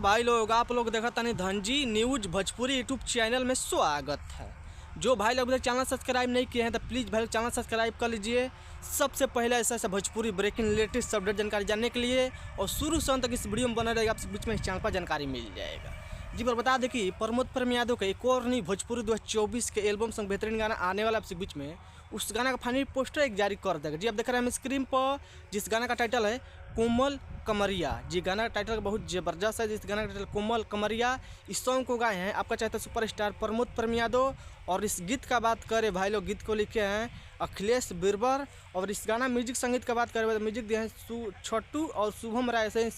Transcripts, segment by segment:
भाई लोग, आप लोग देखा तानी Dhanji news Bhojpuri YouTube channel में स्वागत है। जो भाई लोग चैनल सब्सक्राइब नहीं किए हैं तो प्लीज़ भाई लोग चैनल सब्सक्राइब कर लीजिए। सबसे पहले ऐसा भोजपुरी ब्रेकिंग लेटेस्ट अपडेट जानकारी जानने के लिए, और शुरू से अंत तक इस वीडियो में बना रहेगा, आपसे बीच में इस चैनल पर जानकारी मिल जाएगा। जी पर बता दें कि प्रमोद प्रेम यादव का एक और नहीं भोजपुरी 2024 के एल्बम संग बेहतरीन गाना आने वाला आपसे बीच में, उस गाना का फाइनल पोस्टर एक जारी कर देगा। जी आप देख रहे हैं हम स्क्रीन पर, जिस गाना का टाइटल है कोमल कमरिया। जी गाना का टाइटल बहुत ज़बरदस्त है। जिस गाना का टाइटल कोमल कमरिया, इस सॉन्ग को गाए हैं आपका चाहता सुपरस्टार प्रमोद प्रेम यादव। और इस गीत का बात करें भाई लोग, गीत को लिखे हैं अखिलेश बिरबर। और इस गाना म्यूजिक संगीत का बात करें तो म्यूजिक दिए हैं छोटू और शुभम राय से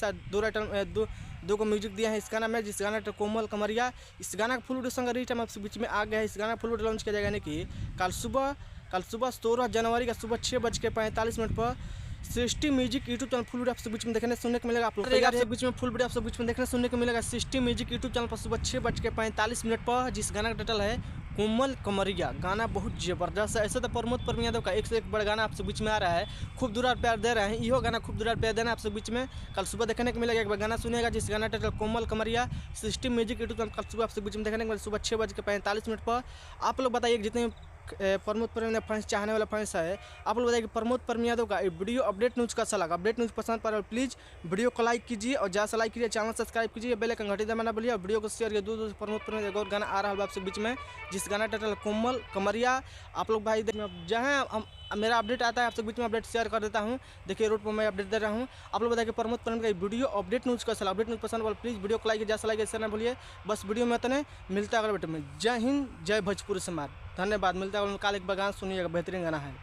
दो को म्यूजिक दिया है इस गाना में। जिस गाना का कोमल कमरिया, इस गाना का फुल वीडियो संग रीच आपसे बीच में आ गया है। इस गाना का फुल वीडियो लॉन्च किया जाएगा, यानी कि कल सुबह 16 जनवरी का सुबह 6:45 पर सृष्टि म्यूजिक यूट्यूब चैनल फुल वीडियो आपसे बीच में देखने सुनने को मिलेगा। आप लोग आपसे बीच में फुल वीडियो आपसे बीच में देखने सुनने को मिलेगा सृष्टि म्यूजिक यूट्यूब चैनल पर सुबह 6:45 पर। जिस गाना का टाइटल है कोमल कमरिया। गाना बहुत ज़बरदस्त है। ऐसे तो प्रमोद प्रेम यादव का एक से एक बड़ा गाना आपसे बीच में आ रहा है, खूब दुरार प्यार दे रहे हैं। इहो गाना खूब दुरार प्यार देना आपसे बीच में कल सुबह देखने को मिलेगा। एक बार गाना सुनिएगा, जिस गाना टाइटल कोमल कमरिया सृष्टि म्यूजिक यूट्यूब चैनल कल सुबह आपसे बीच में देखने को मिलेगा सुबह 6:45 पर। आप लोग बताइए जितने प्रमोद प्रेम फैंस चाहने वाला फैंस है, आप लोग बताइए कि प्रमोद प्रेम यादव का वीडियो अपडेट न्यूज़ कैसा लगा। अपडेट न्यूज़ पसंद पर प्लीज़ वीडियो को लाइक कीजिए, और ज़्यादा से लाइक कीजिए, चैनल सब्सक्राइब कीजिए, बेल आइकन घंटी दबाना भूलिए, वीडियो को शेयर कीजिए। दूर प्रमोद प्रेम एक और गाना आ रहा है आपसे बीच में, जिस गाना टाइटल कोमल कमरिया। आप लोग भाई जहाँ मेरा अपडेट आता है आपसे बीच में अपडेट शेयर कर देता हूँ। देखिए रोड पर मैं अपडेट दे रहा हूँ। आप लोग बताइए कि प्रमोद प्रेम का वीडियो अपडेट न्यूज़ कैसा लगा। अपडेट न्यूज़ पसंद वाला प्लीज़ वीडियो को लाइक ज़्यादा लाइक ऐसा ना भूलिए। बस वीडियो में इतने, मिलता है अगले वीडियो में। जय हिंद, जय भोजपुरी समाज। धन्यवाद। मिलता है कल एक बार गाना सुनिएगा, बेहतरीन गाना है।